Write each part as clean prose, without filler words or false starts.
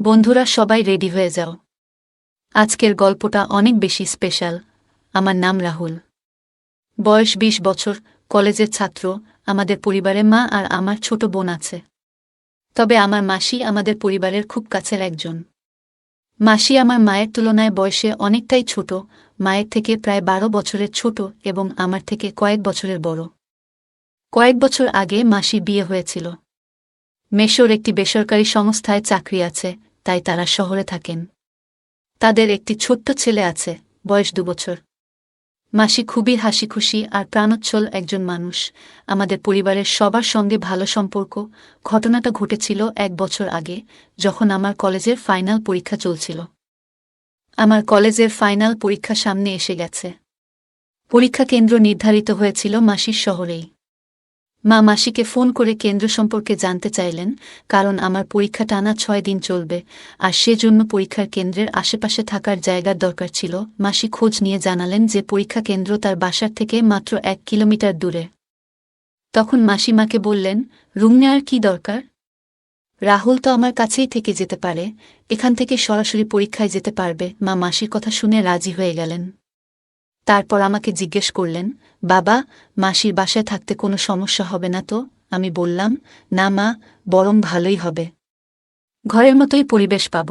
বন্ধুরা সবাই রেডি হয়ে যাও। আজকের গল্পটা অনেক বেশি স্পেশাল। আমার নাম রাহুল, বয়স ২০ বছর, কলেজের ছাত্র। আমাদের পরিবারে মা আর আমার ছোট বোন আছে। তবে আমার মাসি আমাদের পরিবারের খুব কাছের একজন। মাসি আমার মায়ের তুলনায় বয়সে অনেকটাই ছোট, মায়ের থেকে প্রায় ১২ বছরের ছোট এবং আমার থেকে কয়েক বছরের বড়। কয়েক বছর আগে মাসি বিয়ে হয়েছিল। মেশোর একটি বেসরকারি সংস্থায় চাকরি আছে, তাই তারা শহরে থাকেন। তাদের একটি ছোট্ট ছেলে আছে, বয়স ২ বছর। মাসি খুবই হাসিখুশি আর প্রাণোচ্ছল একজন মানুষ। আমাদের পরিবারের সবার সঙ্গে ভালো সম্পর্ক। ঘটনাটা ঘটেছিল ১ বছর আগে, যখন আমার কলেজের ফাইনাল পরীক্ষা চলছিল। আমার কলেজের ফাইনাল পরীক্ষা সামনে এসে গেছে। পরীক্ষা কেন্দ্র নির্ধারিত হয়েছিল মাসির শহরেই। মা মাসিকে ফোন করে কেন্দ্র সম্পর্কে জানতে চাইলেন, কারণ আমার পরীক্ষা টানা ৬ দিন চলবে, আর সেজন্য পরীক্ষার কেন্দ্রের আশেপাশে থাকার জায়গার দরকার ছিল। মাসি খোঁজ নিয়ে জানালেন যে পরীক্ষা কেন্দ্র তার বাসার থেকে মাত্র ১ কিলোমিটার দূরে। তখন মাসি মাকে বললেন, রুম নেওয়ার কী দরকার? রাহুল তো আমার কাছেই থেকে যেতে পারে, এখান থেকে সরাসরি পরীক্ষায় যেতে পারবে। মা মাসির কথা শুনে রাজি হয়ে গেলেন। তারপর আমাকে জিজ্ঞেস করলেন, বাবা, মাসির বাসায় থাকতে কোনো সমস্যা হবে না তো? আমি বললাম, না মা, বরং ভালোই হবে। ঘরের মতোই পরিবেশ পাব,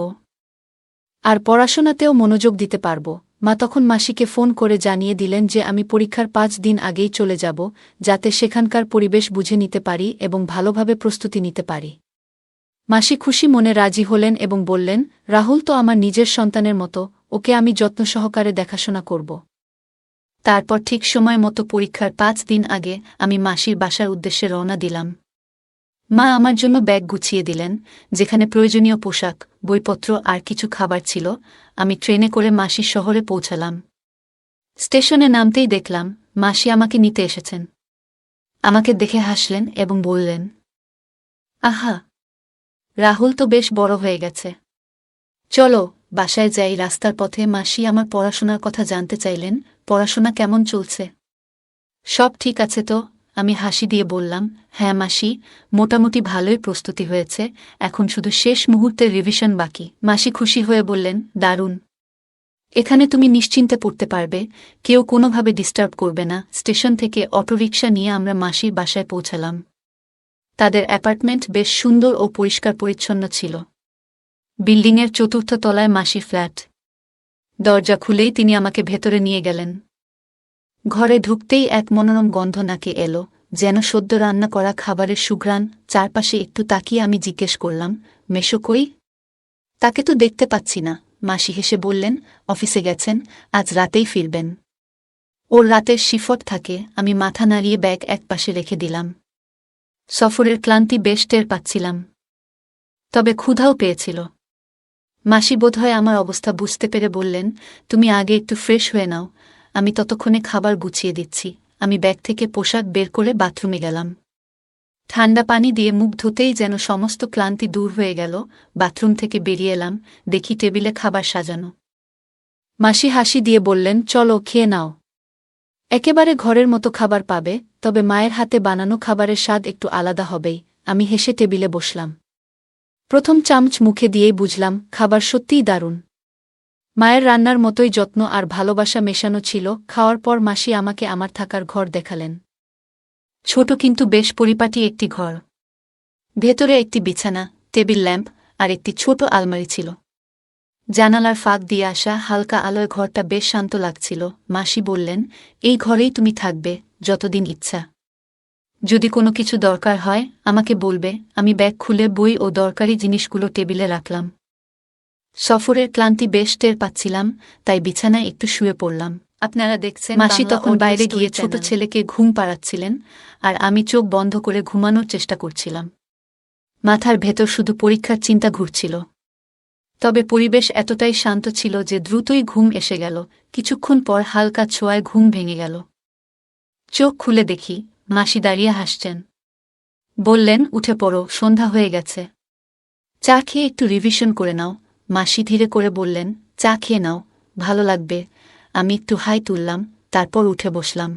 আর পড়াশোনাতেও মনোযোগ দিতে পারব। মা তখন মাসিকে ফোন করে জানিয়ে দিলেন যে আমি পরীক্ষার ৫ দিন আগেই চলে যাব, যাতে সেখানকার পরিবেশ বুঝে নিতে পারি এবং ভালোভাবে প্রস্তুতি নিতে পারি। মাসি খুশি মনে রাজি হলেন এবং বললেন, রাহুল তো আমার নিজের সন্তানের মতো, ওকে আমি যত্ন সহকারে দেখাশোনা করব। তারপর ঠিক সময় মতো পরীক্ষার ৫ দিন আগে আমি মাসির বাসার উদ্দেশ্যে রওনা দিলাম। মা আমার জন্য ব্যাগ গুছিয়ে দিলেন, যেখানে প্রয়োজনীয় পোশাক, বইপত্র আর কিছু খাবার ছিল। আমি ট্রেনে করে মাসির শহরে পৌঁছালাম। স্টেশনে নামতেই দেখলাম মাসি আমাকে নিতে এসেছেন। আমাকে দেখে হাসলেন এবং বললেন, আহা, রাহুল তো বেশ বড় হয়ে গেছে। চলো বাসায় যাই। রাস্তার পথে মাসি আমার পড়াশোনার কথা জানতে চাইলেন, পড়াশোনা কেমন চলছে? সব ঠিক আছে তো? আমি হাসি দিয়ে বললাম, হ্যাঁ মাসি, মোটামুটি ভালোই প্রস্তুতি হয়েছে, এখন শুধু শেষ মুহূর্তের রিভিশন বাকি। মাসি খুশি হয়ে বললেন, দারুণ, এখানে তুমি নিশ্চিন্তে পড়তে পারবে, কেউ কোনোভাবে ডিস্টার্ব করবে না। স্টেশন থেকে অটোরিকশা নিয়ে আমরা মাসির বাসায় পৌঁছালাম। তাদের অ্যাপার্টমেন্ট বেশ সুন্দর ও পরিষ্কার পরিচ্ছন্ন ছিল। বিল্ডিংয়ের ৪র্থ তলায় মাসির ফ্ল্যাট। দরজা খুলেই তিনি আমাকে ভেতরে নিয়ে গেলেন। ঘরে ঢুকতেই এক মনোরম গন্ধ নাকে এলো, যেন সদ্য রান্না করা খাবারের সুঘ্রাণ। চারপাশে একটু তাকিয়ে আমি জিজ্ঞেস করলাম, মেশো কই? তাকে তো দেখতে পাচ্ছি না। মাসি হেসে বললেন, অফিসে গেছেন, আজ রাতেই ফিরবেন। ওর রাতের শিফট থাকে। আমি মাথা নাড়িয়ে ব্যাগ একপাশে রেখে দিলাম। সফরের ক্লান্তি বেশ টের পাচ্ছিলাম, তবে ক্ষুধাও পেয়েছিল। মাসি বোধহয় আমার অবস্থা বুঝতে পেরে বললেন, তুমি আগে একটু ফ্রেশ হয়ে নাও, আমি ততক্ষণে খাবার গুছিয়ে দিচ্ছি। আমি ব্যাগ থেকে পোশাক বের করে বাথরুমে গেলাম। ঠান্ডা পানি দিয়ে মুখ ধুতেই যেন সমস্ত ক্লান্তি দূর হয়ে গেল। বাথরুম থেকে বেরিয়ে এলাম, দেখি টেবিলে খাবার সাজানো। মাসি হাসি দিয়ে বললেন, চলো খেয়ে নাও, একেবারে ঘরের মতো খাবার পাবে, তবে মায়ের হাতে বানানো খাবারের স্বাদ একটু আলাদা হবেই। আমি হেসে টেবিলে বসলাম। প্রথম চামচ মুখে দিয়েই বুঝলাম খাবার সত্যিই দারুণ। মায়ের রান্নার মতোই যত্ন আর ভালোবাসা মেশানো ছিল। খাওয়ার পর মাসি আমাকে আমার থাকার ঘর দেখালেন। ছোট কিন্তু বেশ পরিপাটি একটি ঘর। ভেতরে একটি বিছানা, টেবিল ল্যাম্প আর একটি ছোট আলমারি ছিল। জানালার ফাঁক দিয়ে আসা হালকা আলোয় ঘরটা বেশ শান্ত লাগছিল। মাসি বললেন, এই ঘরেই তুমি থাকবে যতদিন ইচ্ছা। যদি কোনো কিছু দরকার হয় আমাকে বলবে। আমি ব্যাগ খুলে বই ও দরকারি জিনিসগুলো টেবিলে রাখলাম। সফরের ক্লান্তি বেশ টের পাচ্ছিলাম, তাই বিছানায় একটু শুয়ে পড়লাম। আপনারা দেখছেন মাসি তখন বাইরে গিয়ে ছোট ছেলেকে ঘুম পাড়াচ্ছিলেন, আর আমি চোখ বন্ধ করে ঘুমানোর চেষ্টা করছিলাম। মাথার ভেতর শুধু পরীক্ষার চিন্তা ঘুরছিল। তবে পরিবেশ এতটাই শান্ত ছিল যে দ্রুতই ঘুম এসে গেল। কিছুক্ষণ পর হালকা ছোঁয়ায় ঘুম ভেঙে গেল। চোখ খুলে দেখি মাসি দাঁড়িয়ে হাসছেন। বললেন, উঠে পড়ো, সন্ধ্যা হয়ে গেছে। চা খেয়ে একটু রিভিশন করে নাও। মাসি ধীরে করে বললেন, চা খেয়ে নাও, ভালো লাগবে। আমি একটু হাই তুললাম, তারপর উঠে বসলাম।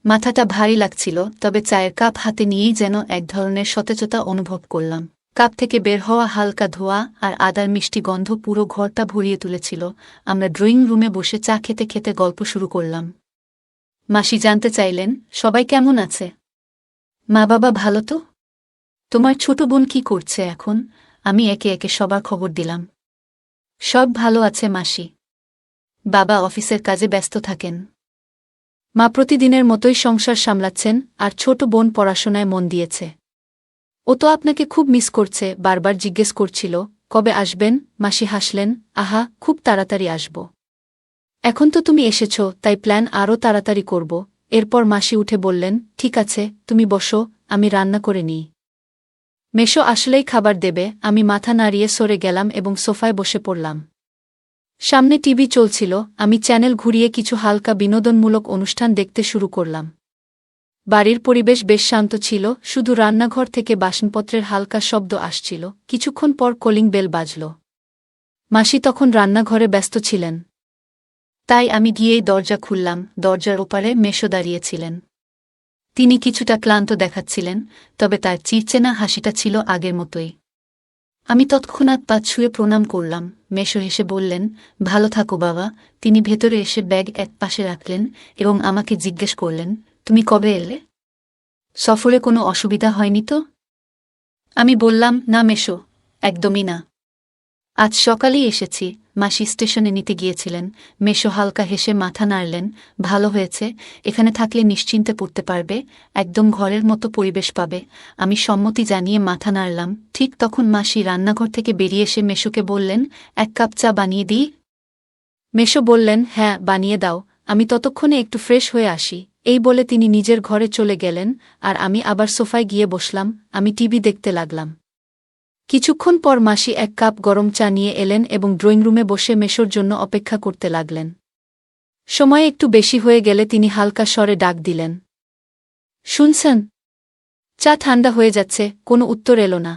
মাথাটা ভারী লাগছিল, তবে চায়ের কাপ হাতে নিয়েই যেন এক ধরনের সতেজতা অনুভব করলাম। কাপ থেকে বের হওয়া হালকা ধোঁয়া আর আদার মিষ্টি গন্ধ পুরো ঘরটা ভরিয়ে তুলেছিল। আমরা ড্রয়িং রুমে বসে চা খেতে খেতে গল্প শুরু করলাম। মাসি জানতে চাইলেন, সবাই কেমন আছে? মা বাবা ভালো তো? তোমার ছোট বোন কি করছে এখন? আমি একে একে সবার খবর দিলাম। সব ভালো আছে মাসি। বাবা অফিসের কাজে ব্যস্ত থাকেন। মা প্রতিদিনের মতোই সংসার সামলাচ্ছেন, আর ছোট বোন পড়াশোনায় মন দিয়েছে। ও তো আপনাকে খুব মিস করছে, বারবার জিজ্ঞেস করছিল কবে আসবেন। মাসি হাসলেন, আহা, খুব তাড়াতাড়ি আসব। এখন তো তুমি এসেছ, তাই প্ল্যান আরও তাড়াতাড়ি করব। এরপর মাসি উঠে বললেন, ঠিক আছে, তুমি বসো, আমি রান্না করে নিই। মেশো আসলেই খাবার দেবে। আমি মাথা নাড়িয়ে সরে গেলাম এবং সোফায় বসে পড়লাম। সামনে টিভি চলছিল। আমি চ্যানেল ঘুরিয়ে কিছু হালকা বিনোদনমূলক অনুষ্ঠান দেখতে শুরু করলাম। বাড়ির পরিবেশ বেশ শান্ত ছিল, শুধু রান্নাঘর থেকে বাসনপত্রের হালকা শব্দ আসছিল। কিছুক্ষণ পর কলিং বেল বাজল। মাসি তখন রান্নাঘরে ব্যস্ত ছিলেন। তাই আমি গিয়েই দরজা খুললাম। দরজার ওপারে মেশো দাঁড়িয়েছিলেন। তিনি কিছুটা ক্লান্ত দেখাচ্ছিলেন, তবে তার চিরচেনা হাসিটা ছিল আগের মতোই। আমি তৎক্ষণাৎ পা ছুঁয়ে প্রণাম করলাম। মেশো হেসে বললেন, ভালো থাকো বাবা। তিনি ভেতরে এসে ব্যাগ এক পাশে রাখলেন এবং আমাকে জিজ্ঞেস করলেন, তুমি কবে এলে? সফরে কোনো অসুবিধা হয়নি তো? আমি বললাম, না মেশো, একদমই না। আজ সকালেই এসেছি। মাসি স্টেশনে নিতে গিয়েছিলেন। মেশো হালকা হেসে মাথা নাড়লেন, ভালো হয়েছে, এখানে থাকলে নিশ্চিন্তে পড়তে পারবে, একদম ঘরের মতো পরিবেশ পাবে। আমি সম্মতি জানিয়ে মাথা নাড়লাম। ঠিক তখন মাসি রান্নাঘর থেকে বেরিয়ে এসে মেশোকে বললেন, এক কাপ চা বানিয়ে দিই? মেশো বললেন, হ্যাঁ, বানিয়ে দাও, আমি ততক্ষণে একটু ফ্রেশ হয়ে আসি। এই বলে তিনি নিজের ঘরে চলে গেলেন, আর আমি আবার সোফায় গিয়ে বসলাম। আমি টিভি দেখতে লাগলাম। কিছুক্ষণ পর মাসি এক কাপ গরম চা নিয়ে এলেন এবং ড্রয়িং রুমে বসে মেশোর জন্য অপেক্ষা করতে লাগলেন। সময় একটু বেশি হয়ে গেলে তিনি হালকা স্বরে ডাক দিলেন, শুনছেন? চা ঠান্ডা হয়ে যাচ্ছে। কোনো উত্তর এলো না।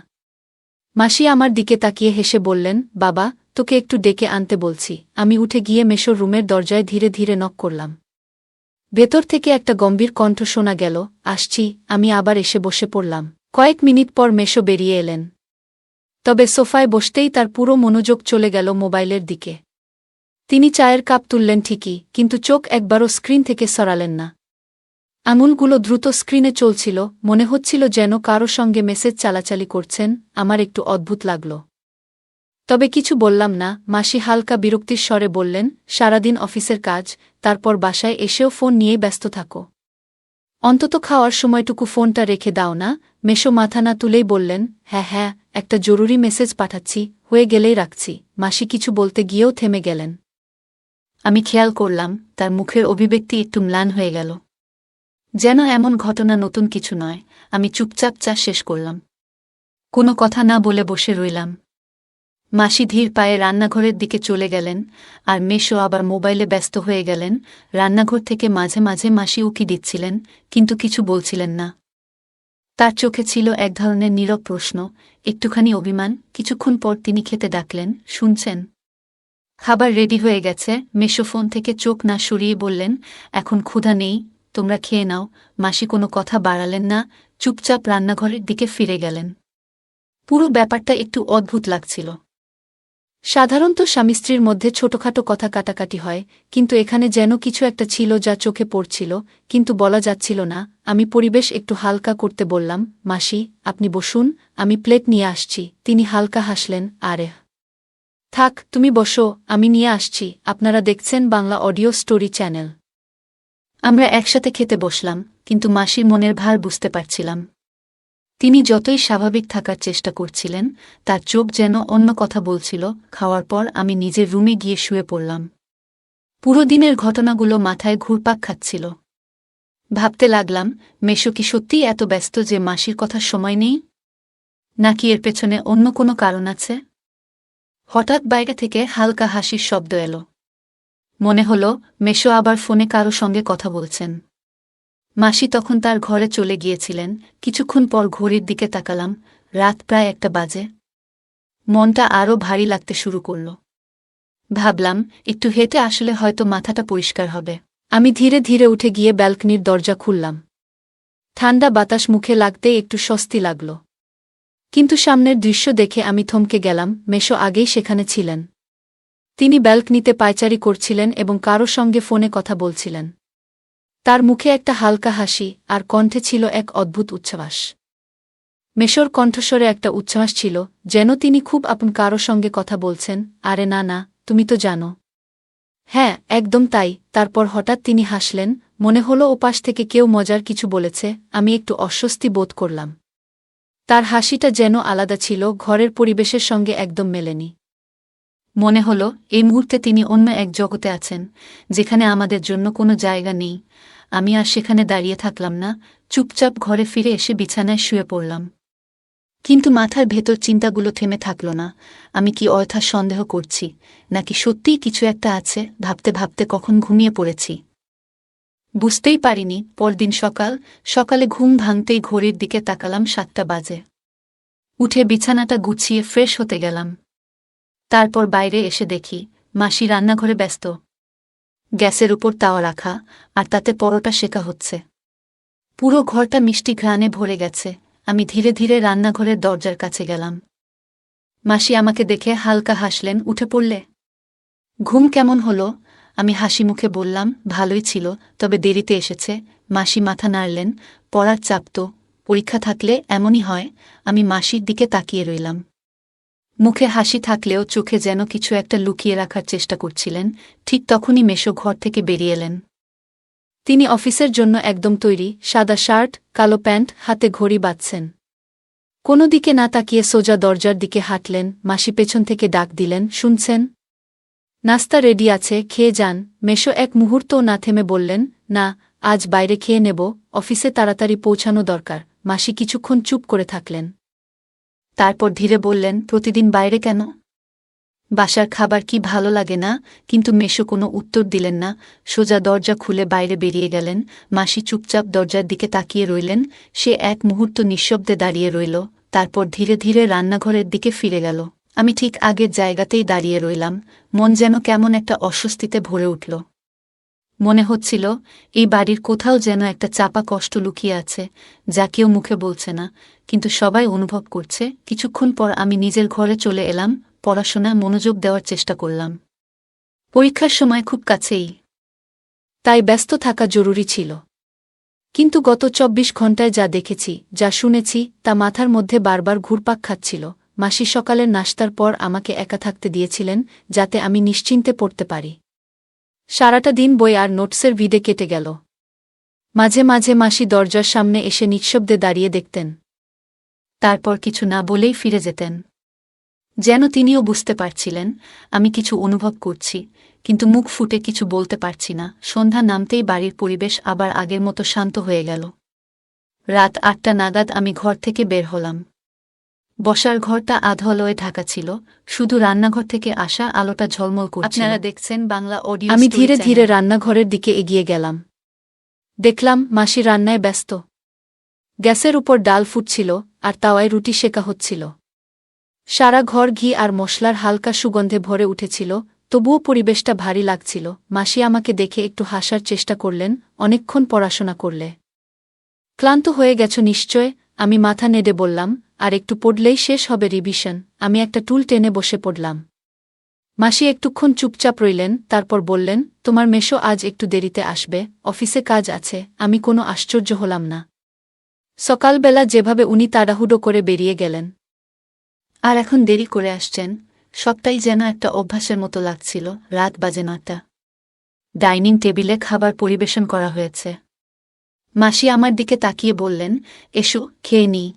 মাসি আমার দিকে তাকিয়ে হেসে বললেন, বাবা, তোকে একটু ডেকে আনতে বলছি। আমি উঠে গিয়ে মেশোর রুমের দরজায় ধীরে ধীরে নক করলাম। ভেতর থেকে একটা গম্ভীর কণ্ঠ শোনা গেল, আসছি। আমি আবার এসে বসে পড়লাম। কয়েক মিনিট পর মেশো বেরিয়ে এলেন। তবে সোফায় বসতেই তার পুরো মনোযোগ চলে গেল মোবাইলের দিকে। তিনি চায়ের কাপ তুললেন ঠিকই, কিন্তু চোখ একবারও স্ক্রিন থেকে সরালেন না। আঙুলগুলো দ্রুত স্ক্রিনে চলছিল, মনে হচ্ছিল যেন কারো সঙ্গে মেসেজ চালাচালি করছেন। আমার একটু অদ্ভুত লাগল, তবে কিছু বললাম না। মাসি হালকা বিরক্তির স্বরে বললেন, সারাদিন অফিসের কাজ, তারপর বাসায় এসেও ফোন নিয়েই ব্যস্ত থাকো। অন্তত খাওয়ার সময়টুকু ফোনটা রেখে দাও না? মেশো মাথা না তুলেই বললেন, হ্যাঁ হ্যাঁ, একটা জরুরি মেসেজ পাঠাচ্ছি, হয়ে গেলেই রাখছি। মাসি কিছু বলতে গিয়েও থেমে গেলেন। আমি খেয়াল করলাম তার মুখের অভিব্যক্তি একটু ম্লান হয়ে গেল, যেন এমন ঘটনা নতুন কিছু নয়। আমি চুপচাপ চা শেষ করলাম, কোনো কথা না বলে বসে রইলাম। মাসি ধীর পায়ে রান্নাঘরের দিকে চলে গেলেন, আর মেশো আবার মোবাইলে ব্যস্ত হয়ে গেলেন। রান্নাঘর থেকে মাঝে মাঝে মাসি উকি দিচ্ছিলেন, কিন্তু কিছু বলছিলেন না। তার চোখে ছিল এক ধরনের নীরব প্রশ্ন, একটুখানি অভিমান। কিছুক্ষণ পর তিনি খেতে ডাকলেন, শুনছেন? খাবার রেডি হয়ে গেছে। মেশো ফোন থেকে চোখ না সরিয়ে বললেন, এখন ক্ষুধা নেই, তোমরা খেয়ে নাও। মাসি কোনো কথা বাড়ালেন না, চুপচাপ রান্নাঘরের দিকে ফিরে গেলেন। পুরো ব্যাপারটা একটু অদ্ভুত লাগছিল। সাধারণত স্বামী স্ত্রীর মধ্যে ছোটখাটো কথা কাটাকাটি হয়, কিন্তু এখানে যেন কিছু একটা ছিল যা চোখে পড়ছিল, কিন্তু বলা যাচ্ছিল না। আমি পরিবেশ একটু হালকা করতে বললাম, মাসি, আপনি বসুন, আমি প্লেট নিয়ে আসছি। তিনি হালকা হাসলেন, আরে থাক, তুমি বসো, আমি নিয়ে আসছি। আপনারা দেখছেন বাংলা অডিও স্টোরি চ্যানেল। আমরা একসাথে খেতে বসলাম, কিন্তু মাসির মনের ভার বুঝতে পারছিলাম। তিনি যতই স্বাভাবিক থাকার চেষ্টা করছিলেন, তার চোখ যেন অন্য কথা বলছিল। খাওয়ার পর আমি নিজের রুমে গিয়ে শুয়ে পড়লাম। পুরো দিনের ঘটনাগুলো মাথায় ঘুরপাক খাচ্ছিল। ভাবতে লাগলাম, মেশো কি সত্যিই এত ব্যস্ত যে মাসির কথার সময় নেই? নাকি এর পেছনে অন্য কোনো কারণ আছে? হঠাৎ বাইরে থেকে হালকা হাসির শব্দ এলো। মনে হলো মেশো আবার ফোনে কারো সঙ্গে কথা বলছেন। মাসি তখন তার ঘরে চলে গিয়েছিলেন। কিছুক্ষণ পর ঘড়ির দিকে তাকালাম, রাত প্রায় 1টা বাজে। মনটা আরও ভারী লাগতে শুরু করল। ভাবলাম, একটু হেঁটে আসলে হয়তো মাথাটা পরিষ্কার হবে। আমি ধীরে ধীরে উঠে গিয়ে ব্যালকনির দরজা খুললাম। ঠান্ডা বাতাস মুখে লাগতেই একটু স্বস্তি লাগল। কিন্তু সামনের দৃশ্য দেখে আমি থমকে গেলাম। মেশো আগেই সেখানে ছিলেন। তিনি ব্যালকনিতে পায়চারি করছিলেন এবং কারো সঙ্গে ফোনে কথা বলছিলেন। তার মুখে একটা হালকা হাসি আর কণ্ঠে ছিল এক অদ্ভুত উচ্ছ্বাস। মেশোর কণ্ঠস্বরে একটা উচ্ছ্বাস ছিল, যেন তিনি খুব আপন কারো সঙ্গে কথা বলছেন। আরে না না, তুমি তো জানো। হ্যাঁ, একদম তাই। তারপর হঠাৎ তিনি হাসলেন, মনে হলো ওপাশ থেকে কেউ মজার কিছু বলেছে। আমি একটু অস্বস্তি বোধ করলাম। তার হাসিটা যেন আলাদা ছিল, ঘরের পরিবেশের সঙ্গে একদম মেলেনি। মনে হলো এই মুহূর্তে তিনি অন্য এক জগতে আছেন, যেখানে আমাদের জন্য কোনো জায়গা নেই। আমি আর সেখানে দাঁড়িয়ে থাকলাম না, চুপচাপ ঘরে ফিরে এসে বিছানায় শুয়ে পড়লাম। কিন্তু মাথার ভেতর চিন্তাগুলো থেমে থাকল না। আমি কি অযথা সন্দেহ করছি, নাকি সত্যিই কিছু একটা আছে? ভাবতে ভাবতে কখন ঘুমিয়ে পড়েছি বুঝতেই পারিনি। পরদিন সকালে ঘুম ভাঙতেই ঘড়ির দিকে তাকালাম, 7টা বাজে। উঠে বিছানাটা গুছিয়ে ফ্রেশ হতে গেলাম। তারপর বাইরে এসে দেখি মাসি রান্নাঘরে ব্যস্ত। গ্যাসের উপর তাওয়া রাখা, আর তাতে পরোটা সেকা হচ্ছে। পুরো ঘরটা মিষ্টি ঘ্রাণে ভরে গেছে। আমি ধীরে ধীরে রান্নাঘরের দরজার কাছে গেলাম। মাসি আমাকে দেখে হালকা হাসলেন। উঠে পড়লে? ঘুম কেমন হলো? আমি হাসি মুখে বললাম, ভালোই ছিল, তবে দেরিতে এসেছে। মাসি মাথা নাড়লেন। পড়ার চাপ তো, পরীক্ষা থাকলে এমনই হয়। আমি মাসির দিকে তাকিয়ে রইলাম। মুখে হাসি থাকলেও চোখে যেন কিছু একটা লুকিয়ে রাখার চেষ্টা করছিলেন। ঠিক তখনই মেশো ঘর থেকে বেরিয়ে এলেন। তিনি অফিসের জন্য একদম তৈরি, সাদা শার্ট, কালো প্যান্ট, হাতে ঘড়ি বাঁধছেন। কোনো দিকে না তাকিয়ে সোজা দরজার দিকে হাঁটলেন। মাসি পেছন থেকে ডাক দিলেন, শুনছেন? নাস্তা রেডি আছে, খেয়ে যান। মেশো এক মুহূর্তও না থেমে বললেন, না, আজ বাইরে খেয়ে নেব, অফিসে তাড়াতাড়ি পৌঁছানো দরকার। মাসি কিছুক্ষণ চুপ করে থাকলেন। তারপর ধীরে বললেন, প্রতিদিন বাইরে কেন? বাসার খাবার কি ভালো লাগে না? কিন্তু মেশো কোনো উত্তর দিলেন না, সোজা দরজা খুলে বাইরে বেরিয়ে গেলেন। মাসি চুপচাপ দরজার দিকে তাকিয়ে রইলেন। সে এক মুহূর্ত নিঃশব্দে দাঁড়িয়ে রইল, তারপর ধীরে ধীরে রান্নাঘরের দিকে ফিরে গেল। আমি ঠিক আগের জায়গাতেই দাঁড়িয়ে রইলাম। মন যেন কেমন একটা অস্বস্তিতে ভরে উঠল। মনে হচ্ছিল এই বাড়ির কোথাও যেন একটা চাপা কষ্ট লুকিয়ে আছে, যা কেউ মুখে বলছে না, কিন্তু সবাই অনুভব করছে। কিছুক্ষণ পর আমি নিজের ঘরে চলে এলাম। পড়াশোনায় মনোযোগ দেওয়ার চেষ্টা করলাম। পরীক্ষার সময় খুব কাছেই, তাই ব্যস্ত থাকা জরুরি ছিল। কিন্তু গত 24 ঘণ্টায় যা দেখেছি, যা শুনেছি, তা মাথার মধ্যে বারবার ঘুরপাক খাচ্ছিল। মাসি সকালের নাশতার পর আমাকে একা থাকতে দিয়েছিলেন, যাতে আমি নিশ্চিন্তে পড়তে পারি। সারাটা দিন বই আর নোটসের ভিড়ে কেটে গেল। মাঝে মাঝে মাসি দরজার সামনে এসে নিঃশব্দে দাঁড়িয়ে দেখতেন। তারপর কিছু না বলেই ফিরে যেতেন। যেন তিনিও বুঝতে পারছিলেন আমি কিছু অনুভব করছি, কিন্তু মুখ ফুটে কিছু বলতে পারছি না। সন্ধ্যা নামতেই বাড়ির পরিবেশ আবার আগের মতো শান্ত হয়ে গেল। রাত 8টা নাগাদ আমি ঘর থেকে বের হলাম। বসার ঘরটা আধোআলোয় ঢাকা ছিল, শুধু রান্নাঘর থেকে আসা আলোটা ঝলমল করছিল। আপনারা দেখছেন বাংলা অডিও। আমি ধীরে ধীরে রান্নাঘরের দিকে এগিয়ে গেলাম। দেখলাম মাসি রান্নায় ব্যস্ত। গ্যাসের উপর ডাল ফুটছিল, আর তাওয়ায় রুটি সেকা হচ্ছিল। সারা ঘর ঘি আর মশলার হালকা সুগন্ধে ভরে উঠেছিল, তবুও পরিবেশটা ভারী লাগছিল। মাসি আমাকে দেখে একটু হাসার চেষ্টা করলেন, অনেকক্ষণ পড়াশোনা করলে ক্লান্ত হয়ে গেছ নিশ্চয়? আমি মাথা নেড়ে বললাম, আর একটু পড়লেই শেষ হবে রিভিশন। আমি একটা টুল টেনে বসে পড়লাম। মাসি একটুক্ষণ চুপচাপ রইলেন, তারপর বললেন, তোমার মেশো আজ একটু দেরিতে আসবে, অফিসে কাজ আছে। আমি কোনো আশ্চর্য হলাম না। সকালবেলা যেভাবে উনি তাড়াহুড়ো করে বেরিয়ে গেলেন, আর এখন দেরি করে আসছেন, সবটাই যেন একটা অভ্যাসের মতো লাগছিল। রাত বাজে 9টা। ডাইনিং টেবিলে খাবার পরিবেশন করা হয়েছে। মাসি আমার দিকে তাকিয়ে বললেন, এসো খেয়ে নিই।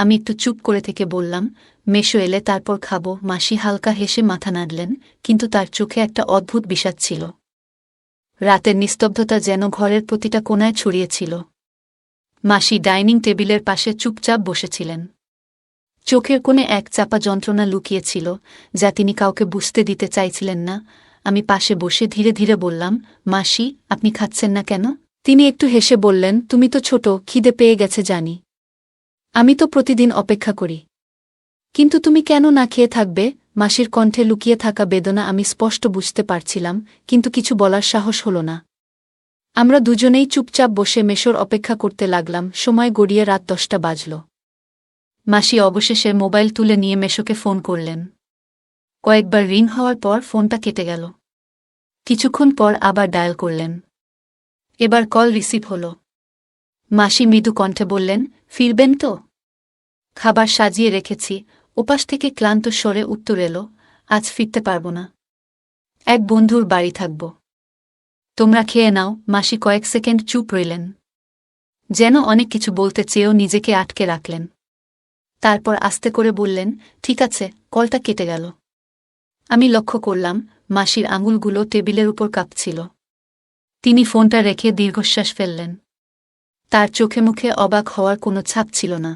আমি একটু চুপ করে থেকে বললাম, মেশো এলে তারপর খাবো। মাসি হালকা হেসে মাথা নাড়লেন, কিন্তু তার চোখে একটা অদ্ভুত বিষাদ ছিল। রাতের নিস্তব্ধতা যেন ঘরের প্রতিটা কোণায় ছড়িয়েছিল। মাসি ডাইনিং টেবিলের পাশে চুপচাপ বসেছিলেন। চোখের কোণে এক চাপা যন্ত্রণা লুকিয়েছিল, যা তিনি কাউকে বুঝতে দিতে চাইছিলেন না। আমি পাশে বসে ধীরে ধীরে বললাম, মাসি, আপনি খাচ্ছেন না কেন? তিনি একটু হেসে বললেন, তুমি তো ছোট, খিদে পেয়ে গেছে জানি। আমি তো প্রতিদিন অপেক্ষা করি। কিন্তু তুমি কেন না খেয়ে থাকবে? মাসির কণ্ঠে লুকিয়ে থাকা বেদনা আমি স্পষ্ট বুঝতে পারছিলাম, কিন্তু কিছু বলার সাহস হল না। আমরা দুজনেই চুপচাপ বসে মেশোর অপেক্ষা করতে লাগলাম। সময় গড়িয়ে রাত 10টা বাজল। মাসি অবশেষে মোবাইল তুলে নিয়ে মেশোকে ফোন করলেন। কয়েকবার রিং হওয়ার পর ফোনটা কেটে গেল। কিছুক্ষণ পর আবার ডায়াল করলেন। এবার কল রিসিভ হল। মাসি মৃদু কণ্ঠে বললেন, ফিরবেন তো? খাবার সাজিয়ে রেখেছি। ওপাশ থেকে ক্লান্ত স্বরে উত্তর এলো, আজ ফিরতে পারব না। এক বন্ধুর বাড়ি থাকব। তোমরা খেয়ে নাও। মাসি কয়েক সেকেন্ড চুপ রইলেন, যেন অনেক কিছু বলতে চেয়েও নিজেকে আটকে রাখলেন। তারপর আস্তে করে বললেন, ঠিক আছে। কলটা কেটে গেল। আমি লক্ষ্য করলাম মাসির আঙুলগুলো টেবিলের উপর কাঁপছিল। তিনি ফোনটা রেখে দীর্ঘশ্বাস ফেললেন। তার চোখে মুখে অবাক হওয়ার কোনো ছাপ ছিল না,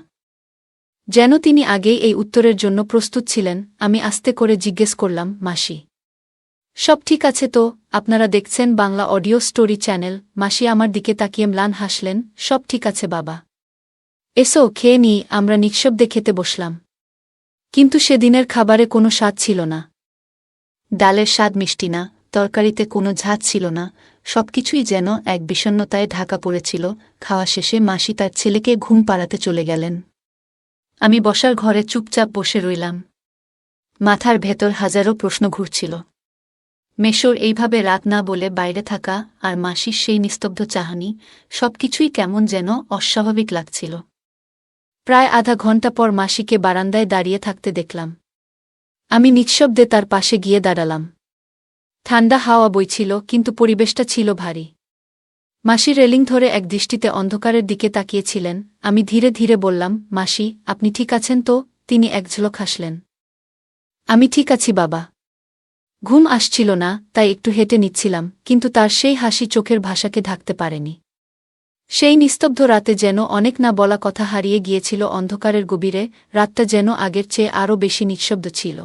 যেন তিনি আগেই এই উত্তরের জন্য প্রস্তুত ছিলেন। আমি আস্তে করে জিজ্ঞেস করলাম, মাসি, সব ঠিক আছে তো? আপনারা দেখছেন বাংলা অডিও স্টোরি চ্যানেল। মাসি আমার দিকে তাকিয়ে ম্লান হাসলেন, সব ঠিক আছে বাবা। এসো খেয়ে নিই। আমরা নিঃশব্দে খেতে বসলাম। কিন্তু সেদিনের খাবারে কোনো স্বাদ ছিল না। ডালের স্বাদ মিষ্টি না, তরকারিতে কোনো ঝাঁজ ছিল না, সবকিছুই যেন এক বিষণ্ণতায় ঢাকা পড়েছিল। খাওয়া শেষে মাসি তার ছেলেকে ঘুম পাড়াতে চলে গেলেন। আমি বসার ঘরে চুপচাপ বসে রইলাম। মাথার ভেতর হাজারো প্রশ্ন ঘুরছিল। মেশোর এইভাবে রাত না বলে বাইরে থাকা আর মাসির সেই নিস্তব্ধ চাহানি, সবকিছুই কেমন যেন অস্বাভাবিক লাগছিল। প্রায় আধা ঘণ্টা পর মাসিকে বারান্দায় দাঁড়িয়ে থাকতে দেখলাম। আমি নিঃশব্দে তার পাশে গিয়ে দাঁড়ালাম। ঠান্ডা হাওয়া বইছিল, কিন্তু পরিবেশটা ছিল ভারী। মাসি রেলিং ধরে এক দৃষ্টিতে অন্ধকারের দিকে তাকিয়েছিলেন। আমি ধীরে ধীরে বললাম, মাসি, আপনি ঠিক আছেন তো? তিনি এক ঝলক হাসলেন। আমি ঠিক আছি বাবা। ঘুম আসছিল না, তাই একটু হেঁটে নিচ্ছিলাম, কিন্তু তার সেই হাসি চোখের ভাষাকে ঢাকতে পারেনি। সেই নিস্তব্ধ রাতে যেন অনেক না বলা কথা হারিয়ে গিয়েছিল অন্ধকারের গভীরে। রাতটা যেন আগের চেয়ে আরও বেশি নিঃশব্দ ছিল।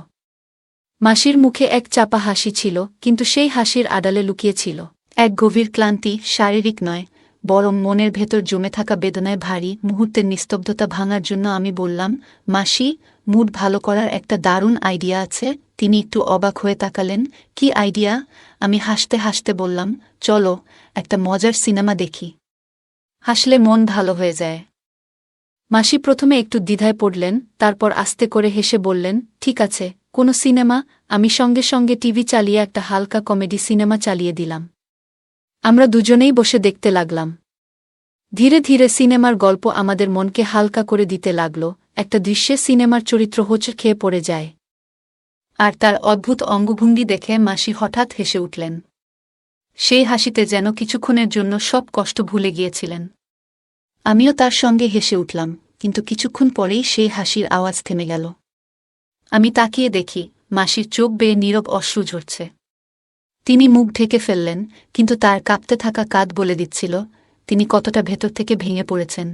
মাসির মুখে এক চাপা হাসি ছিল, কিন্তু সেই হাসির আড়ালে লুকিয়েছিল এক গভীর ক্লান্তি, শারীরিক নয়, বরং মনের ভেতর জমে থাকা বেদনায় ভারী। মুহূর্তের নিস্তব্ধতা ভাঙার জন্য আমি বললাম, মাসি, মুড ভালো করার একটা দারুণ আইডিয়া আছে। তিনি একটু অবাক হয়ে তাকালেন। কি আইডিয়া? আমি হাসতে হাসতে বললাম, চলো একটা মজার সিনেমা দেখি। হাসলে মন ভালো হয়ে যায়। মাসি প্রথমে একটু দ্বিধায় পড়লেন, তারপর আস্তে করে হেসে বললেন, ঠিক আছে, কোনো সিনেমা? আমি সঙ্গে সঙ্গে টিভি চালিয়ে একটা হালকা কমেডি সিনেমা চালিয়ে দিলাম। আমরা দুজনেই বসে দেখতে লাগলাম। ধীরে ধীরে সিনেমার গল্প আমাদের মনকে হালকা করে দিতে লাগল। একটা দৃশ্যে সিনেমার চরিত্র হোঁচট খেয়ে পড়ে যায়, আর তার অদ্ভুত অঙ্গভঙ্গি দেখে মাসি হঠাৎ হেসে উঠলেন। সেই হাসিতে যেন কিছুক্ষণের জন্য সব কষ্ট ভুলে গিয়েছিলেন। আমিও তার সঙ্গে হেসে উঠলাম, কিন্তু কিছুক্ষণ পরেই সেই হাসির আওয়াজ থেমে গেল। আমি তাকিয়ে দেখি মাসির চোখ বেয়ে নীরব অশ্রু ঝরছে। তিনি মুখ ঢেকে ফেললেন, কিন্তু তার কাঁপতে থাকা কাঁধ বলে দিচ্ছিল তিনি কতটা ভেতর থেকে ভেঙে পড়েছেন।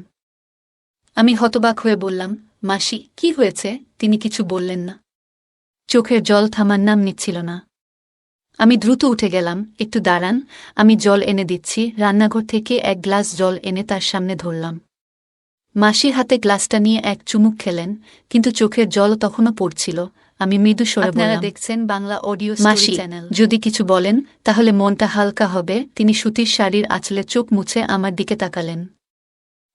আমি হতবাক হয়ে বললাম, মাসি, কি হয়েছে? তিনি কিছু বললেন না। চোখের জল থামার নাম নিচ্ছিল না। আমি দ্রুত উঠে গেলাম, একটু দাঁড়ান, আমি জল এনে দিচ্ছি। রান্নাঘর থেকে এক গ্লাস জল এনে তার সামনে ধরলাম। মাসির হাতে গ্লাসটা নিয়ে এক চুমুক খেলেন, কিন্তু চোখের জল তখনও পড়ছিল। আমি মৃদু স্বরে বললাম, আপনারা দেখছেন বাংলা অডিও স্টোরি চ্যানেল। যদি কিছু বলেন তাহলে মনটা হালকা হবে। তিনি সুতির শাড়ির আঁচলে চোখ মুছে আমার দিকে তাকালেন।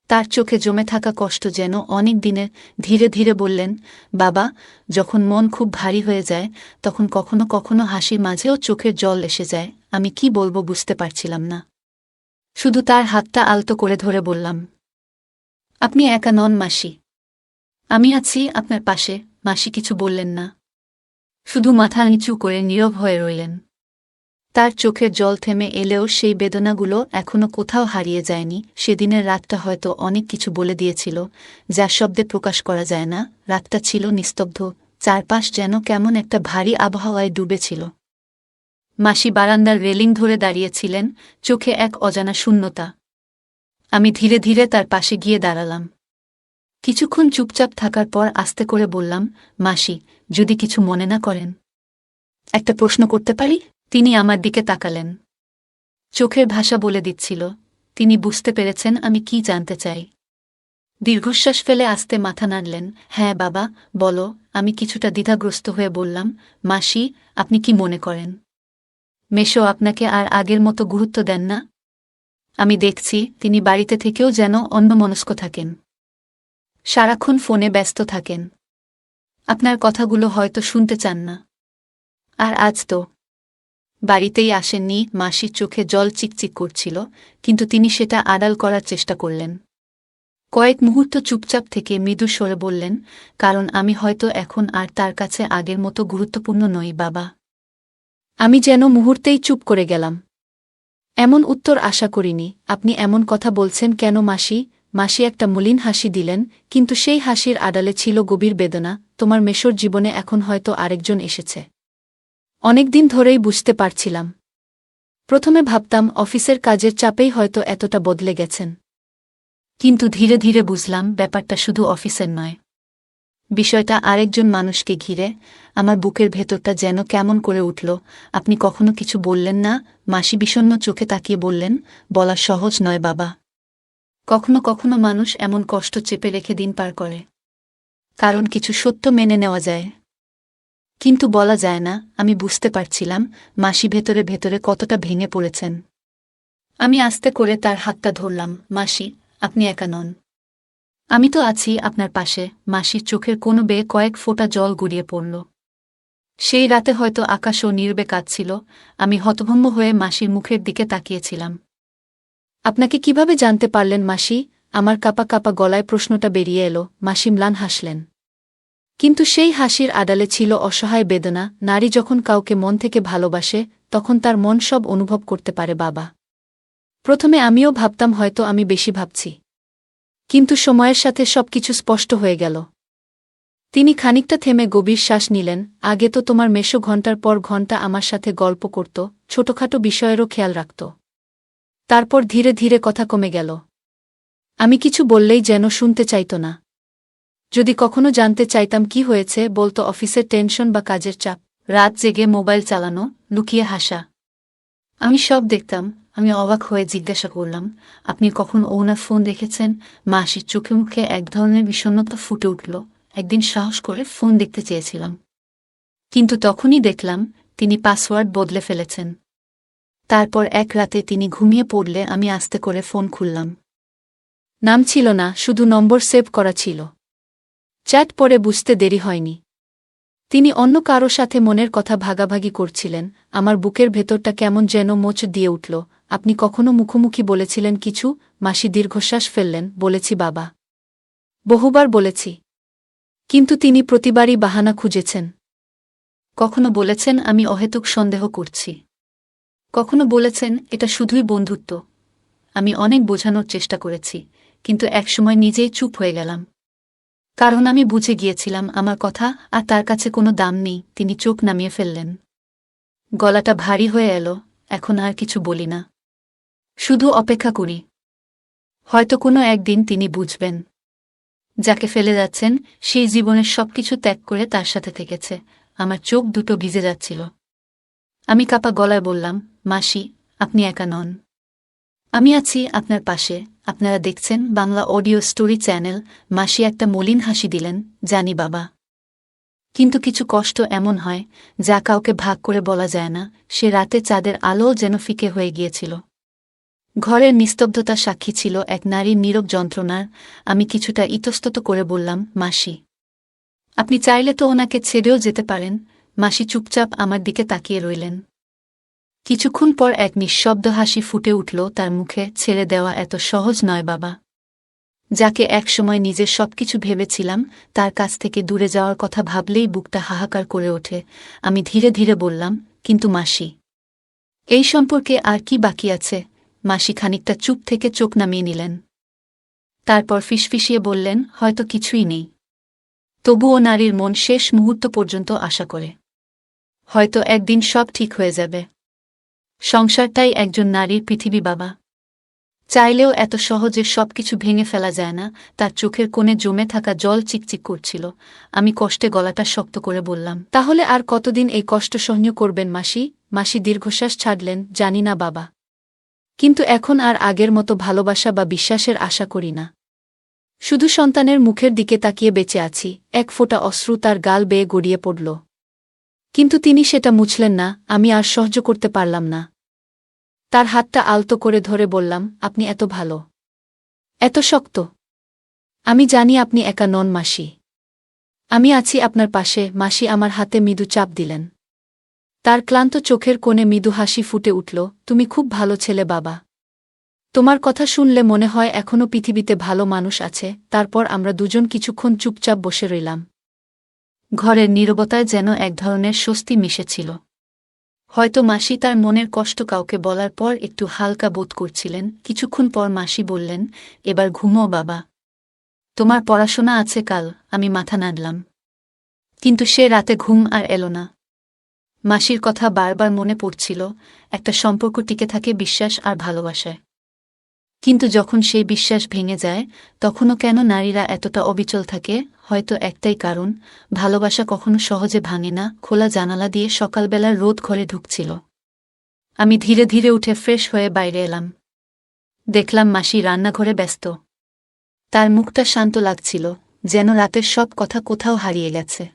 তার চোখে জমে থাকা কষ্ট যেন অনেক দিনে। ধীরে ধীরে বললেন, বাবা, যখন মন খুব ভারী হয়ে যায় তখন কখনো কখনো হাসির মাঝেও চোখের জল এসে যায়। আমি কি বলবো বুঝতে পারছিলাম না, শুধু তার হাতটা আলতো করে ধরে বললাম, আপনি একা নন মাসি, আমি আছি আপনার পাশে। মাসি কিছু বললেন না, শুধু মাথা নিচু করে নীরব হয়ে রইলেন। তার চোখের জল থেমে এলেও সেই বেদনাগুলো এখনো কোথাও হারিয়ে যায়নি। সেদিনের রাতটা হয়তো অনেক কিছু বলে দিয়েছিল, যা শব্দে প্রকাশ করা যায় না। রাতটা ছিল নিস্তব্ধ, চারপাশ যেন কেমন একটা ভারী আবহাওয়ায় ডুবেছিল। মাসি বারান্দার রেলিং ধরে দাঁড়িয়েছিলেন, চোখে এক অজানা শূন্যতা। আমি ধীরে ধীরে তার পাশে গিয়ে দাঁড়ালাম। কিছুক্ষণ চুপচাপ থাকার পর আস্তে করে বললাম, মাসি, যদি কিছু মনে না করেন একটা প্রশ্ন করতে পারি? তিনি আমার দিকে তাকালেন। চোখের ভাষা বলে দিচ্ছিল তিনি বুঝতে পেরেছেন আমি কি জানতে চাই। দীর্ঘশ্বাস ফেলে আস্তে মাথা নাড়লেন। হ্যাঁ বাবা, বলো। আমি কিছুটা দ্বিধাগ্রস্ত হয়ে বললাম, মাসি, আপনি কি মনে করেন মেশো আপনাকে আর আগের মতো গুরুত্ব দেন না? আমি দেখছি তিনি বাড়িতে থেকেও যেন অন্যমনস্ক থাকেন। সারাক্ষণ ফোনে ব্যস্ত থাকেন। আপনার কথাগুলো হয়তো শুনতে চান না। আর আজ তো বাড়িতেই আসেননি। মাসির চোখে জল চিকচিক করছিল, কিন্তু তিনি সেটা আড়াল করার চেষ্টা করলেন। কয়েক মুহূর্ত চুপচাপ থেকে মৃদু স্বরে বললেন, কারণ আমি হয়তো এখন আর তার কাছে আগের মতো গুরুত্বপূর্ণ নই বাবা। আমি যেন মুহূর্তেই চুপ করে গেলাম। এমন উত্তর আশা করিনি। আপনি এমন কথা বলছেন কেন মাসি? মাসি একটা মলিন হাসি দিলেন, কিন্তু সেই হাসির আড়ালে ছিল গভীর বেদনা। তোমার মেশোর জীবনে এখন হয়তো আরেকজন এসেছে। অনেকদিন ধরেই বুঝতে পারছিলাম। প্রথমে ভাবতাম অফিসের কাজের চাপেই হয়তো এতটা বদলে গেছেন, কিন্তু ধীরে ধীরে বুঝলাম ব্যাপারটা শুধু অফিসের নয়। বিষয়টা আরেকজন মানুষকে ঘিরে। আমার বুকের ভেতরটা যেন কেমন করে উঠল। আপনি কখনো কিছু বললেন না? মাসি বিষণ্ণ চোখে তাকিয়ে বললেন, বলা সহজ নয় বাবা। কখনো কখনো মানুষ এমন কষ্ট চেপে রেখে দিন পার করে, কারণ কিছু সত্য মেনে নেওয়া যায়, কিন্তু বলা যায় না। আমি বুঝতে পারছিলাম মাসি ভেতরে ভেতরে কতটা ভেঙে পড়েছেন। আমি আস্তে করে তার হাতটা ধরলাম। মাসি, আপনি একা নন। আমি তো আছি আপনার পাশে। মাসির চোখের কোণ বেয়ে কয়েক ফোঁটা জল গড়িয়ে পড়ল। সেই রাতে হয়তো আকাশও নীরবে কাঁদছিল। আমি হতভম্ব হয়ে মাসির মুখের দিকে তাকিয়েছিলাম। আপনাকে কিভাবে জানতে পারলেন মাসি? আমার কাপা কাপা গলায় প্রশ্নটা বেরিয়ে এলো। মাসি ম্লান হাসলেন, কিন্তু সেই হাসির আড়ালে ছিল অসহায় বেদনা। নারী যখন কাউকে মন থেকে ভালোবাসে, তখন তার মন সব অনুভব করতে পারে বাবা। প্রথমে আমিও ভাবতাম হয়তো আমি বেশি ভাবছি, কিন্তু সময়ের সাথে সবকিছু স্পষ্ট হয়ে গেল। তিনি খানিকটা থেমে গভীর শ্বাস নিলেন। আগে তো তোমার মেশো ঘণ্টার পর ঘণ্টা আমার সাথে গল্প করত, ছোটখাটো বিষয়েরও খেয়াল রাখত। তারপর ধীরে ধীরে কথা কমে গেল। আমি কিছু বললেই যেন শুনতে চাইত না। যদি কখনো জানতে চাইতাম কি হয়েছে, বলতো অফিসের টেনশন বা কাজের চাপ। রাত জেগে মোবাইল চালানো, লুকিয়ে হাসা, আমি সব দেখতাম। আমি অবাক হয়ে জিজ্ঞাসা করলাম, আপনি কখন ওনার ফোন দেখেছেন? মাসির চোখে মুখে এক ধরনের বিষণ্ণতা ফুটে উঠল। একদিন সাহস করে ফোন দেখতে চেয়েছিলাম, কিন্তু তখনই দেখলাম তিনি পাসওয়ার্ড বদলে ফেলেছেন। তারপর এক রাতে তিনি ঘুমিয়ে পড়লে আমি আস্তে করে ফোন খুললাম। নাম ছিল না, শুধু নম্বর সেভ করা ছিল। চ্যাট পড়ে বুঝতে দেরি হয়নি, তিনি অন্য কারো সাথে মনের কথা ভাগাভাগি করছিলেন। আমার বুকের ভেতরটা কেমন যেন মোচ দিয়ে উঠল। আপনি কখনো মুখোমুখি বলেছিলেন কিছু? মাসি দীর্ঘশ্বাস ফেললেন। বলেছি বাবা, বহুবার বলেছি, কিন্তু তিনি প্রতিবারই বাহানা খুঁজেছেন। কখনো বলেছেন আমি অহেতুক সন্দেহ করছি, কখনো বলেছেন এটা শুধুই বন্ধুত্ব। আমি অনেক বোঝানোর চেষ্টা করেছি, কিন্তু একসময় নিজেই চুপ হয়ে গেলাম, কারণ আমি বুঝে গিয়েছিলাম আমার কথা আর তার কাছে কোনো দাম নেই। তিনি চোখ নামিয়ে ফেললেন। গলাটা ভারী হয়ে এলো। এখন আর কিছু বলি না, শুধু অপেক্ষা করি। হয়তো কোনো একদিন তিনি বুঝবেন, যাকে ফেলে যাচ্ছেন সেই জীবনের সবকিছু ত্যাগ করে তার সাথে থেকেছে। আমার চোখ দুটো ভিজে যাচ্ছিল। আমি কাপা গলায় বললাম, মাসি, আপনি একা নন। আমি আছি আপনার পাশে। আপনারা দেখছেন বাংলা অডিও স্টোরি চ্যানেল। মাসি একটা মলিন হাসি দিলেন। জানি বাবা, কিন্তু কিছু কষ্ট এমন হয় যা কাউকে ভাগ করে বলা যায় না। সে রাতে চাঁদের আলোও যেন ফিকে হয়ে গিয়েছিল। ঘরের নিস্তব্ধতা সাক্ষী ছিল এক নারীর নীরব যন্ত্রণার। আমি কিছুটা ইতস্তত করে বললাম, মাসি, আপনি চাইলে তো ওনাকে ছেড়েও যেতে পারেন। মাসি চুপচাপ আমার দিকে তাকিয়ে রইলেন। কিছুক্ষণ পর এক নিঃশব্দ হাসি ফুটে উঠল তার মুখে। ছেড়ে দেওয়া এত সহজ নয় বাবা। যাকে একসময় নিজের সবকিছু ভেবেছিলাম, তার কাছ থেকে দূরে যাওয়ার কথা ভাবলেই বুকটা হাহাকার করে ওঠে। আমি ধীরে ধীরে বললাম, কিন্তু মাসি, এই সম্পর্কে আর কি বাকি আছে? মাসি খানিকটা চুপ থেকে চোখ নামিয়ে নিলেন। তারপর ফিসফিসিয়ে বললেন, হয়তো কিছুই নেই। তবুও নারীর মন শেষ মুহূর্ত পর্যন্ত আশা করে, হয়তো একদিন সব ঠিক হয়ে যাবে। সংসারটাই একজন নারীর পৃথিবী বাবা। চাইলেও এত সহজে সবকিছু ভেঙে ফেলা যায় না। তার চোখের কোণে জমে থাকা জল চিকচিক করছিল। আমি কষ্টে গলাটা শক্ত করে বললাম, তাহলে আর কতদিন এই কষ্ট সহ্য করবেন মাসি? মাসি দীর্ঘশ্বাস ছাড়লেন। জানি না বাবা, কিন্তু এখন আর আগের মতো ভালোবাসা বা বিশ্বাসের আশা করি না। শুধু সন্তানের মুখের দিকে তাকিয়ে বেঁচে আছি। এক ফোঁটা অশ্রু তার গাল বেয়ে গড়িয়ে পড়ল, কিন্তু তিনি সেটা মুছলেন না। আমি আর সহ্য করতে পারলাম না। তার হাতটা আলতো করে ধরে বললাম, আপনি এত ভালো, এত শক্ত, আমি জানি আপনি একা নন মাসি। আমি আছি আপনার পাশে। মাসি আমার হাতে মৃদু চাপ দিলেন। তার ক্লান্ত চোখের কোণে মৃদু হাসি ফুটে উঠল। তুমি খুব ভালো ছেলে বাবা। তোমার কথা শুনলে মনে হয় এখনও পৃথিবীতে ভালো মানুষ আছে। তারপর আমরা দুজন কিছুক্ষণ চুপচাপ বসে রইলাম। ঘরের নীরবতায় যেন এক ধরনের স্বস্তি মিশেছিল। হয়তো মাসি তার মনের কষ্ট কাউকে বলার পর একটু হালকা বোধ করছিলেন। কিছুক্ষণ পর মাসি বললেন, এবার ঘুমো বাবা। তোমার পড়াশোনা আছে কাল। আমি মাথা নাড়লাম। কিন্তু সে রাতে ঘুম আর এলো না। মাসির কথা বারবার মনে পড়ছিল। একটা সম্পর্ক টিকে থাকে বিশ্বাস আর ভালোবাসায়। কিন্তু যখন সেই বিশ্বাস ভেঙে যায়, তখনও কেন নারীরা এতটা অবিচল থাকে? হয়তো একটাই কারণ, ভালোবাসা কখনো সহজে ভাঙে না। খোলা জানালা দিয়ে সকালবেলার রোদ ঘরে ঢুকছিল। আমি ধীরে ধীরে উঠে ফ্রেশ হয়ে বাইরে এলাম। দেখলাম মাসি রান্নাঘরে ব্যস্ত। তার মুখটা শান্ত লাগছিল, যেন রাতের সব কথা কোথাও হারিয়ে গেছে।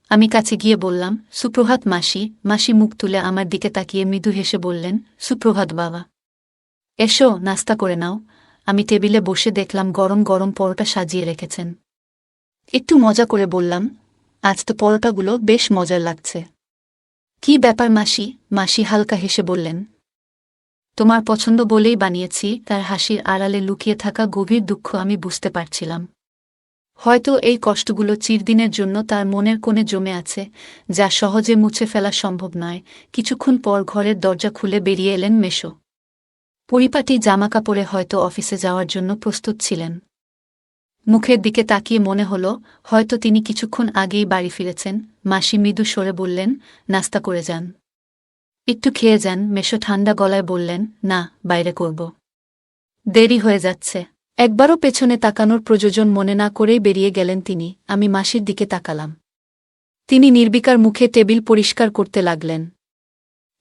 আমি কাছে গিয়ে বললাম, সুপ্রভাত মাসি। মাসি মুখ তুলে আমার দিকে তাকিয়ে মৃদু হেসে বললেন, সুপ্রভাত বাবা। এসো, নাস্তা করে নাও। আমি টেবিলে বসে দেখলাম গরম গরম পরোটা সাজিয়ে রেখেছেন। একটু মজা করে বললাম, আজ তো পরোটাগুলো বেশ মজার লাগছে। কি ব্যাপার মাসি? মাসি হালকা হেসে বললেন, তোমার পছন্দ বলেই বানিয়েছি। তার হাসির আড়ালে লুকিয়ে থাকা গভীর দুঃখ আমি বুঝতে পারছিলাম। হয়তো এই কষ্টগুলো চিরদিনের জন্য তার মনের কোণে জমে আছে, যা সহজে মুছে ফেলা সম্ভব নয়। কিছুক্ষণ পর ঘরের দরজা খুলে বেরিয়ে এলেন মেশো। পরিপাটি জামাকাপড়ে হয়তো অফিসে যাওয়ার জন্য প্রস্তুত ছিলেন। মুখের দিকে তাকিয়ে মনে হল হয়তো তিনি কিছুক্ষণ আগেই বাড়ি ফিরেছেন। মাসি মৃদু স্বরে বললেন, নাস্তা করে যান। একটু খেয়ে যান। মেশো ঠান্ডা গলায় বললেন, না, বাইরে করব। দেরি হয়ে যাচ্ছে। একবারও পেছনে তাকানোর প্রয়োজন মনে না করেই বেরিয়ে গেলেন তিনি। আমি মাসির দিকে তাকালাম। তিনি নির্বিকার মুখে টেবিল পরিষ্কার করতে লাগলেন।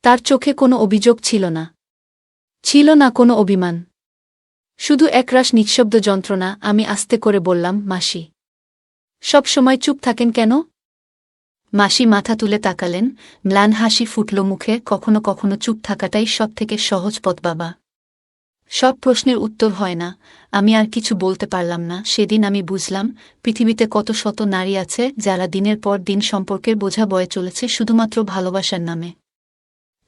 তার চোখে কোনো অভিযোগ ছিল না। ছিল না কোনো অভিমান। শুধু একরাশ নিঃশব্দ যন্ত্রণা। আমি আস্তে করে বললাম, মাসি, সব সময় চুপ থাকেন কেন? মাসি মাথা তুলে তাকালেন। ম্লান হাসি ফুটল মুখে। কখনো কখনো চুপ থাকাটাই সবথেকে সহজ পথ বাবা। সব প্রশ্নের উত্তর হয় না। আমি আর কিছু বলতে পারলাম না। সেদিন আমি বুঝলাম, পৃথিবীতে কত শত নারী আছে যারা দিনের পর দিন সম্পর্কের বোঝা বয়ে চলেছে শুধুমাত্র ভালোবাসার নামে।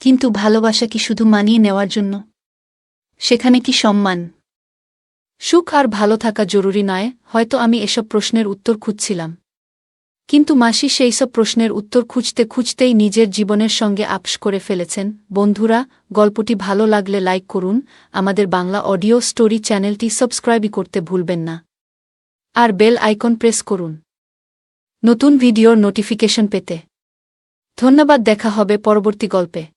কিন্তু ভালোবাসা কি শুধু মানিয়ে নেওয়ার জন্য? সেখানে কি সম্মান, সুখ আর ভালো থাকা জরুরি নয়? হয়তো আমি এসব প্রশ্নের উত্তর খুঁজছিলাম, কিন্তু মাসি সেই সব প্রশ্নের উত্তর খুঁজতে খুঁজতেই নিজের জীবনের সঙ্গে আপস করে ফেলেছেন। বন্ধুরা, গল্পটি ভালো লাগলে লাইক করুন। আমাদের বাংলা অডিও স্টোরি চ্যানেলটি সাবস্ক্রাইব করতে ভুলবেন না। আর বেল আইকন প্রেস করুন নতুন ভিডিওর নোটিফিকেশন পেতে। ধন্যবাদ। দেখা হবে পরবর্তী গল্পে।